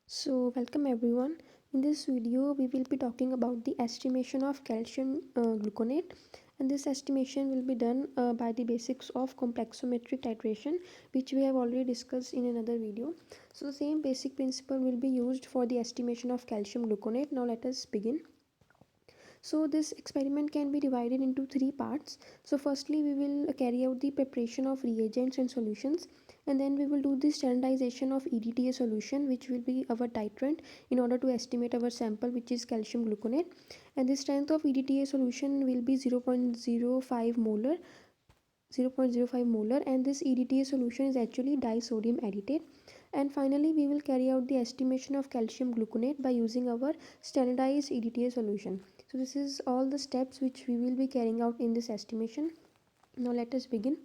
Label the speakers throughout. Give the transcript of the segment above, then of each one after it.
Speaker 1: So, welcome everyone. In this video, we will be talking about the estimation of calcium gluconate, and this estimation will be done by the basics of complexometric titration, which we have already discussed in another video. So, the same basic principle will be used for the estimation of calcium gluconate. Now, let us begin. So this experiment can be divided into three parts. So firstly we will carry out the preparation of reagents and solutions, and then we will do the standardization of EDTA solution, which will be our titrant in order to estimate our sample, which is calcium gluconate. And the strength of EDTA solution will be 0.05 molar 0.05 molar, and this EDTA solution is actually disodium aditate. And finally we will carry out the estimation of calcium gluconate by using our standardized EDTA solution. So this is all the steps which we will be carrying out in this estimation. Now let us begin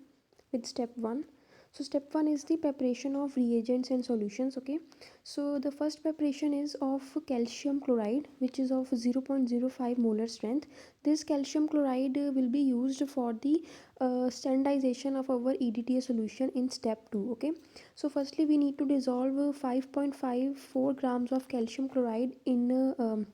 Speaker 1: with step 1. So step 1 is the preparation of reagents and solutions. Okay, so the first preparation is of calcium chloride, which is of 0.05 molar strength. This calcium chloride will be used for the standardization of our EDTA solution in step 2. Okay, so firstly we need to dissolve 5.54 grams of calcium chloride in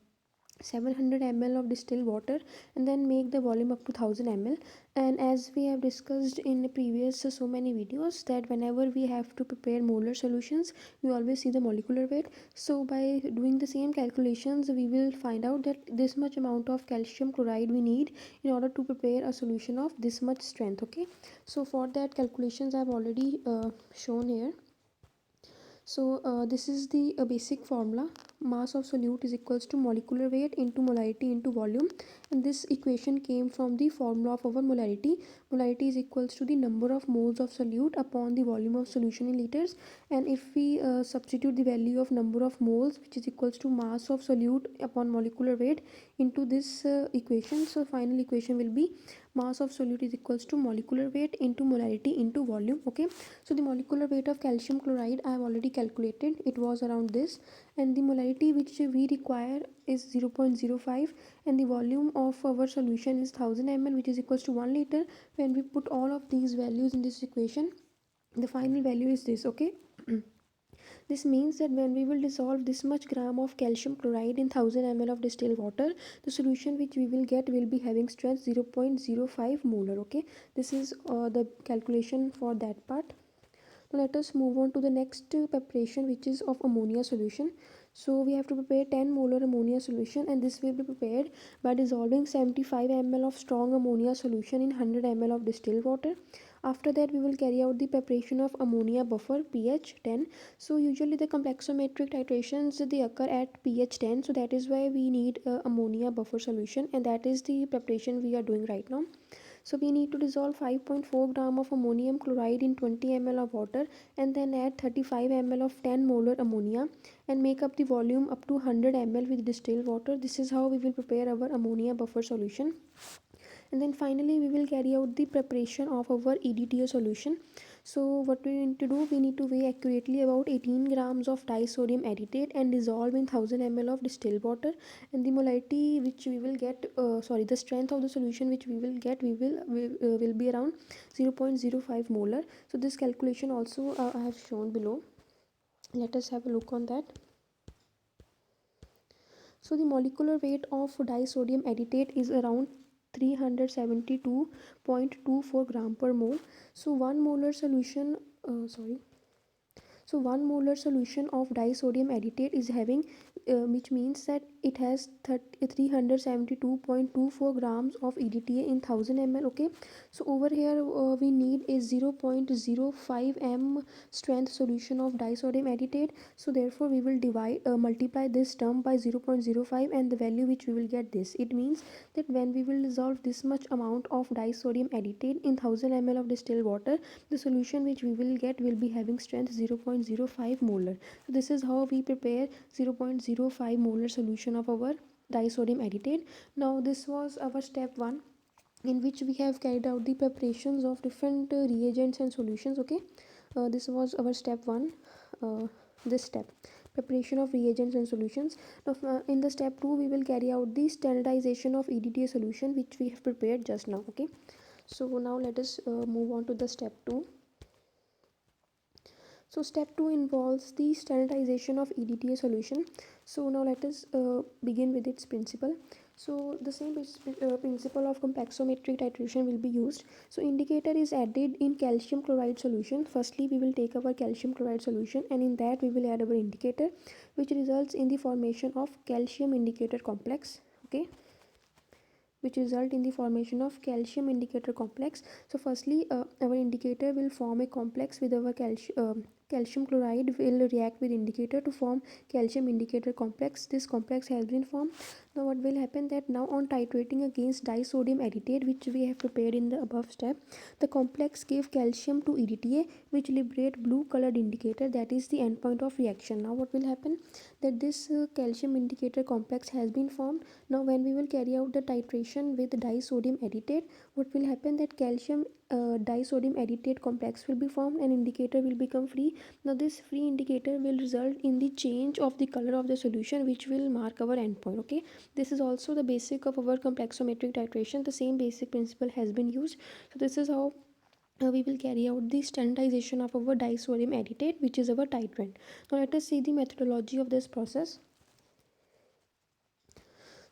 Speaker 1: 700 ml of distilled water, and then make the volume up to 1000 ml. And as we have discussed in previous so many videos, that whenever we have to prepare molar solutions, we always see the molecular weight. So by doing the same calculations, we will find out that this much amount of calcium chloride we need in order to prepare a solution of this much strength. Okay, so for that calculations I have already shown here. So this is the basic formula. Mass of solute is equals to molecular weight into molarity into volume, and this equation came from the formula of our molarity. Molarity is equals to the number of moles of solute upon the volume of solution in liters, and if we substitute the value of number of moles, which is equals to mass of solute upon molecular weight, into this equation, so final equation will be mass of solute is equals to molecular weight into molarity into volume. Okay, so the molecular weight of calcium chloride I have already calculated, it was around this, and the molarity which we require is 0.05, and the volume of our solution is 1000 ml, which is equals to 1 liter. When we put all of these values in this equation, the final value is this. Okay, this means that when we will dissolve this much gram of calcium chloride in 1000 ml of distilled water, the solution which we will get will be having strength 0.05 molar. Okay, this is the calculation for that part. Now let us move on to the next preparation, which is of ammonia solution. So we have to prepare 10 molar ammonia solution, and this will be prepared by dissolving 75 ml of strong ammonia solution in 100 ml of distilled water. After that we will carry out the preparation of ammonia buffer pH 10. So usually the complexometric titrations they occur at pH 10, so that is why we need ammonia buffer solution, and that is the preparation we are doing right now. So we need to dissolve 5.4 gram of ammonium chloride in 20 ml of water, and then add 35 ml of 10 molar ammonia, and make up the volume up to 100 ml with distilled water. This is how we will prepare our ammonia buffer solution. And then finally we will carry out the preparation of our EDTA solution. So what we need to do, we need to weigh accurately about 18 grams of disodium aditate and dissolve in 1000 ml of distilled water, and the molarity which we will get the strength of the solution which we will get will be around 0.05 molar. So this calculation also I have shown below. Let us have a look on that. So the molecular weight of disodium aditate is around 372.24 gram per mole. So 1 molar solution so 1 molar solution of disodium aditate is having which means that it has 372.24 grams of EDTA in 1000 ml. Okay, so over here we need a 0.05 m strength solution of disodium aditate, so therefore we will multiply this term by 0.05, and the value which we will get this. It means that when we will dissolve this much amount of disodium aditate in 1000 ml of distilled water, the solution which we will get will be having strength 0.05 molar. So this is how we prepare 0.05 molar solution of our disodium aditate. Now this was our step 1, in which we have carried out the preparations of different reagents and solutions. Okay, this was our step 1, this step, preparation of reagents and solutions. Now in the step 2 we will carry out the standardization of EDTA solution which we have prepared just now. Okay, so now let us move on to the step 2. So step 2 involves the standardization of EDTA solution. So now let us begin with its principle. So the same principle of complexometric titration will be used. So indicator is added in calcium chloride solution. Firstly, we will take our calcium chloride solution, and in that we will add our indicator, which results in the formation of calcium indicator complex. Okay, which result in the formation of calcium indicator complex. So firstly, our indicator will form a complex with our calcium chloride will react with indicator to form calcium indicator complex. This complex has been formed. Now what will happen that now on titrating against disodium acetate, which we have prepared in the above step, the complex give calcium to EDTA, which liberate blue colored indicator, that is the endpoint of reaction. Now what will happen that this calcium indicator complex has been formed. Now when we will carry out the titration with disodium acetate, what will happen that calcium disodium acetate complex will be formed and indicator will become free. Now this free indicator will result in the change of the color of the solution, which will mark our endpoint. Okay, this is also the basic of our complexometric titration. The same basic principle has been used. So this is how we will carry out the standardization of our disodium acetate, which is our titrant. Now let us see the methodology of this process.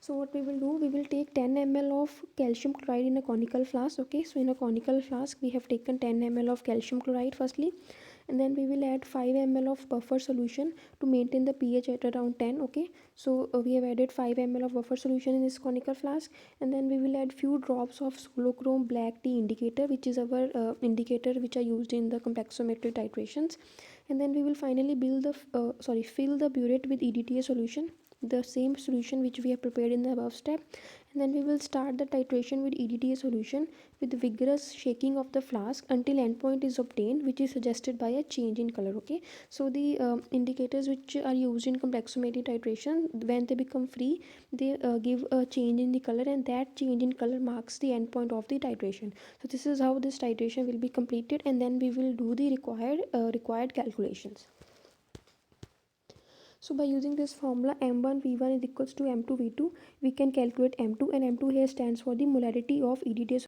Speaker 1: So what we will do, we will take 10 ml of calcium chloride in a conical flask. Okay, so in a conical flask we have taken 10 ml of calcium chloride firstly, and then we will add 5 ml of buffer solution to maintain the pH at around 10. Okay, so we have added 5 ml of buffer solution in this conical flask, and then we will add few drops of solochrome black tea indicator, which is our indicator which are used in the complexometric titrations. And then we will finally fill the burette with EDTA solution, the same solution which we have prepared in the above step. And then we will start the titration with EDTA solution with vigorous shaking of the flask until endpoint is obtained, which is suggested by a change in color. Okay, so the indicators which are used in complexometric titration, when they become free, they give a change in the color, and that change in color marks the endpoint of the titration. So this is how this titration will be completed, and then we will do the required calculations. So by using this formula M1 V1 is equals to M2 V2, we can calculate M2, and M2 here stands for the molarity of EDTA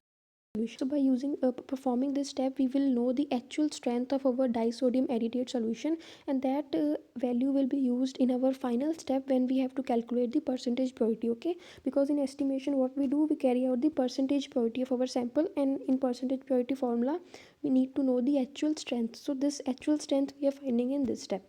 Speaker 1: solution. So by performing this step, we will know the actual strength of our disodium acetate solution, and that value will be used in our final step when we have to calculate the percentage purity. Okay, because in estimation what we do, we carry out the percentage purity of our sample, and in percentage purity formula we need to know the actual strength. So this actual strength we are finding in this step.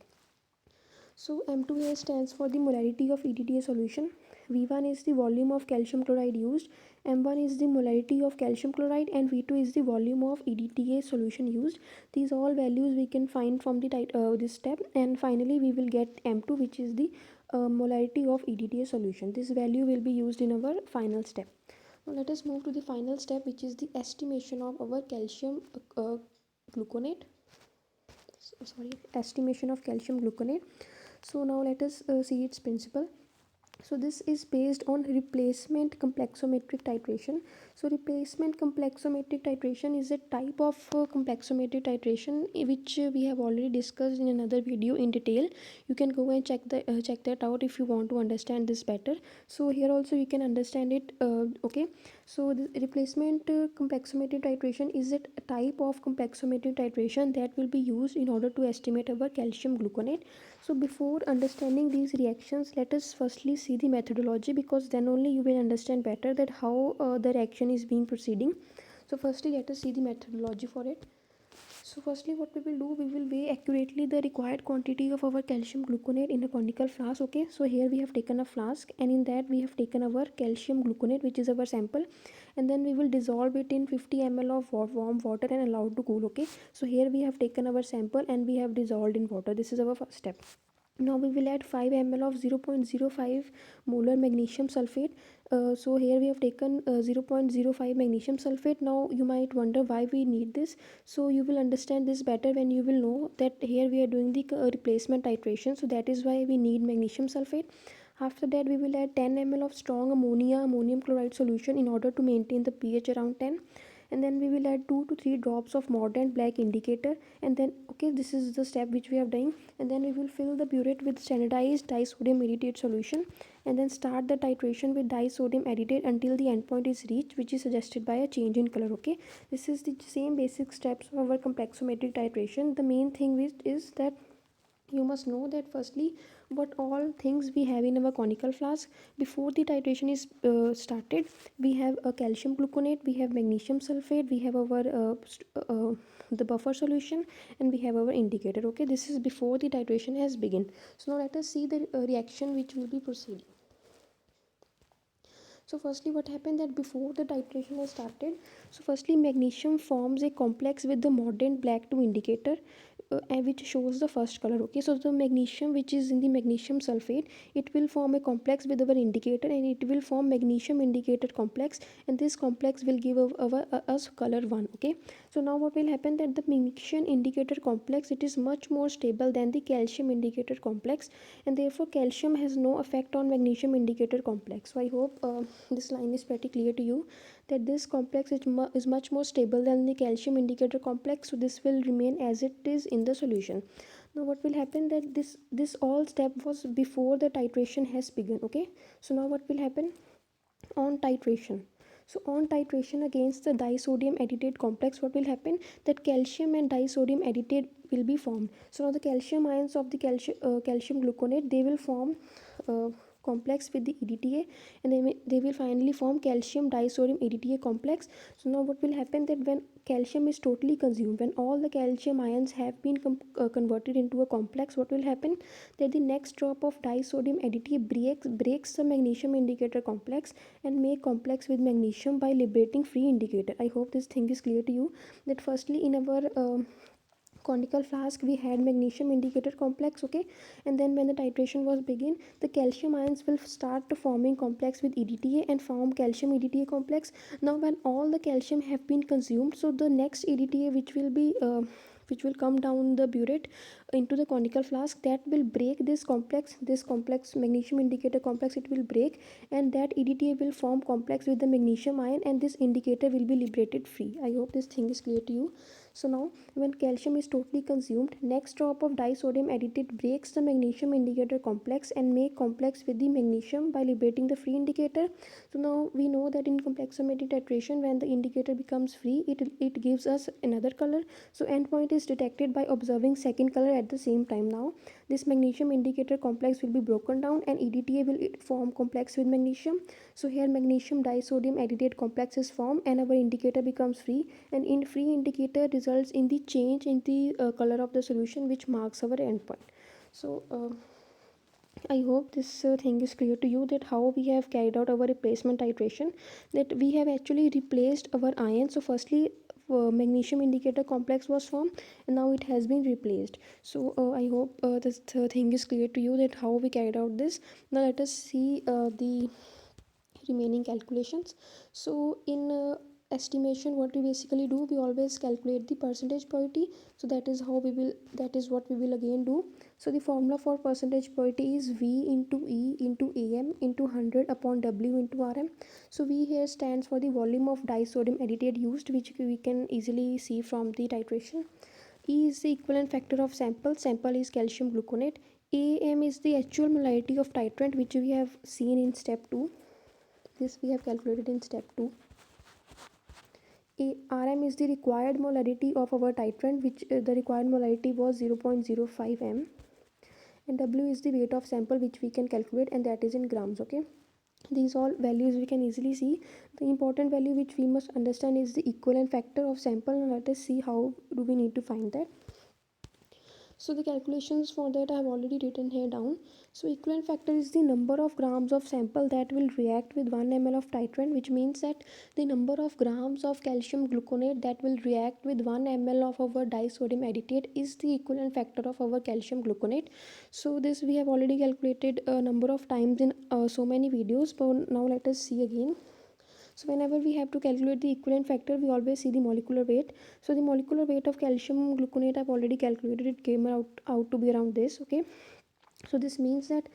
Speaker 1: So M2 here stands for the molarity of EDTA solution. V1 is the volume of calcium chloride used. M1 is the molarity of calcium chloride, and V2 is the volume of EDTA solution used. These all values we can find from the this step, and finally we will get M2, which is the molarity of EDTA solution. This value will be used in our final step. Now let us move to the final step, which is the estimation of our calcium gluconate. Estimation of calcium gluconate. So now let us see its principle. So this is based on replacement complexometric titration. So replacement complexometric titration is a type of complexometric titration which we have already discussed in another video in detail. You can go and check that out if you want to understand this better. So here also you can understand it. Okay, so the replacement complexometric titration is a type of complexometric titration that will be used in order to estimate our calcium gluconate. So before understanding these reactions, let us firstly see the methodology, because then only you will understand better that how the reaction is being proceeding. So firstly let us see the methodology for it. So firstly what we will do, we will weigh accurately the required quantity of our calcium gluconate in a conical flask. Okay, so here we have taken a flask, and in that we have taken our calcium gluconate, which is our sample, and then we will dissolve it in 50 ml of warm water and allow it to cool. Okay, so here we have taken our sample and we have dissolved in water. This is our first step. Now we will add 5 ml of 0.05 molar magnesium sulfate. So here we have taken 0.05 magnesium sulfate. Now you might wonder why we need this. So you will understand this better when you will know that here we are doing the replacement titration. So that is why we need magnesium sulfate. After that we will add 10 ml of strong ammonium chloride solution in order to maintain the pH around 10. and then we will add 2 to 3 drops of mordant black indicator, and then okay, this is the step which we have done. And then we will fill the burette with standardized disodium acetate solution, and then start the titration with disodium acetate until the endpoint is reached, which is suggested by a change in color. Okay, this is the same basic steps of our complexometric titration. The main thing which is that you must know that firstly what all things we have in our conical flask before the titration is started. We have a calcium gluconate, we have magnesium sulfate, we have our the buffer solution, and we have our indicator. Okay, this is before the titration has begun. So now let us see the reaction which will be proceeding. So firstly what happened that before the titration has started, so firstly magnesium forms a complex with the mordant black 2 indicator, and which shows the first color. Okay, so the magnesium which is in the magnesium sulfate, it will form a complex with our indicator, and it will form magnesium indicator complex, and this complex will give us color 1. Okay, so now what will happen that the magnesium indicator complex, it is much more stable than the calcium indicator complex, and therefore calcium has no effect on magnesium indicator complex. So I hope this line is pretty clear to you, that this complex is much more stable than the calcium indicator complex, so this will remain as it is in the solution. Now what will happen that this all step was before the titration has begun. Okay, so now what will happen on titration. So on titration against the disodium acetate complex, what will happen that calcium and disodium acetate will be formed. So now the calcium ions of the calcium gluconate, they will form complex with the EDTA, and they will finally form calcium disodium EDTA complex. So now what will happen that when calcium is totally consumed, when all the calcium ions have been converted into a complex, what will happen that the next drop of disodium EDTA breaks the magnesium indicator complex and make complex with magnesium by liberating free indicator. I hope this thing is clear to you, that firstly in our conical flask we had magnesium indicator complex. Okay, and then when the titration was begin, the calcium ions will start to forming complex with EDTA and form calcium EDTA complex. Now when all the calcium have been consumed, so the next EDTA which will come down the burette into the conical flask, that will break this complex magnesium indicator complex, it will break, and that EDTA will form complex with the magnesium ion, and this indicator will be liberated free. I hope this thing is clear to you. So now when calcium is totally consumed, next drop of disodium acetate breaks the magnesium indicator complex and make complex with the magnesium by liberating the free indicator. So now we know that in complexometric titration, when the indicator becomes free, it gives us another color. So endpoint is detected by observing second color at the same time. Now this magnesium indicator complex will be broken down and EDTA will form complex with magnesium. So here magnesium disodium acetate complex is formed and our indicator becomes free, and in free indicator results in the change in the color of the solution, which marks our endpoint. So I hope this thing is clear to you, that how we have carried out our replacement titration, that we have actually replaced our ions. So firstly magnesium indicator complex was formed, and now it has been replaced. So I hope this thing is clear to you, that how we carried out this. Now let us see the remaining calculations. So in estimation, what we basically do, we always calculate the percentage purity. So that is what we will again do. So the formula for percentage purity is V into E into AM into 100 upon W into RM. So V here stands for the volume of disodium acetate used, which we can easily see from the titration. E is the equivalent factor of sample is calcium gluconate. AM is the actual molarity of titrant, which we have seen in step 2. This we have calculated in step 2. Rm is the required molarity of our titrant, which the required molarity was 0.05 m, and W is the weight of sample, which we can calculate, and that is in grams. Okay, these all values we can easily see. The important value which we must understand is the equivalent factor of sample. Now let us see how do we need to find that. So the calculations for that I have already written here down. So equivalent factor is the number of grams of sample that will react with 1 ml of titrant, which means that the number of grams of calcium gluconate that will react with 1 ml of our disodium acetate is the equivalent factor of our calcium gluconate. So this we have already calculated a number of times in so many videos, but now let us see again. So whenever we have to calculate the equivalent factor, we always see the molecular weight. So the molecular weight of calcium gluconate I've already calculated. It came out to be around this. Okay, So this means that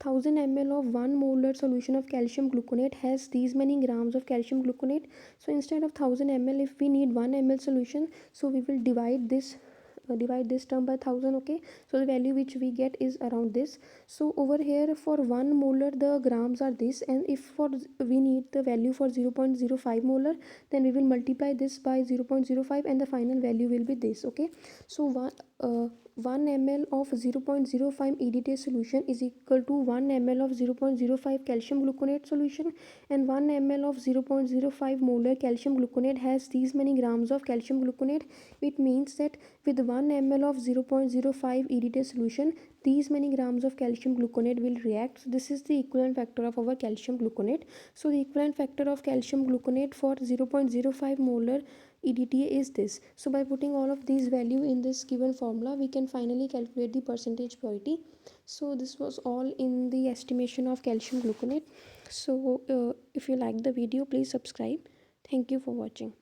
Speaker 1: 1000 ml of 1 molar solution of calcium gluconate has these many grams of calcium gluconate. So instead of 1000 ml, if we need 1 ml solution, so we will divide this term by 1000. Okay, so the value which we get is around this. So over here for 1 molar the grams are this, and if we need the value for 0.05 molar, then we will multiply this by 0.05 and the final value will be this. Okay, so 1 ml of 0.05 EDTA solution is equal to 1 ml of 0.05 calcium gluconate solution, and 1 ml of 0.05 molar calcium gluconate has these many grams of calcium gluconate. It means that with 1 ml of 0.05 EDTA solution, these many grams of calcium gluconate will react. So this is the equivalent factor of our calcium gluconate. So the equivalent factor of calcium gluconate for 0.05 molar EDTA is this. So by putting all of these value in this given formula, we can finally calculate the percentage purity. So this was all in the estimation of calcium gluconate. So if you like the video, please subscribe. Thank you for watching.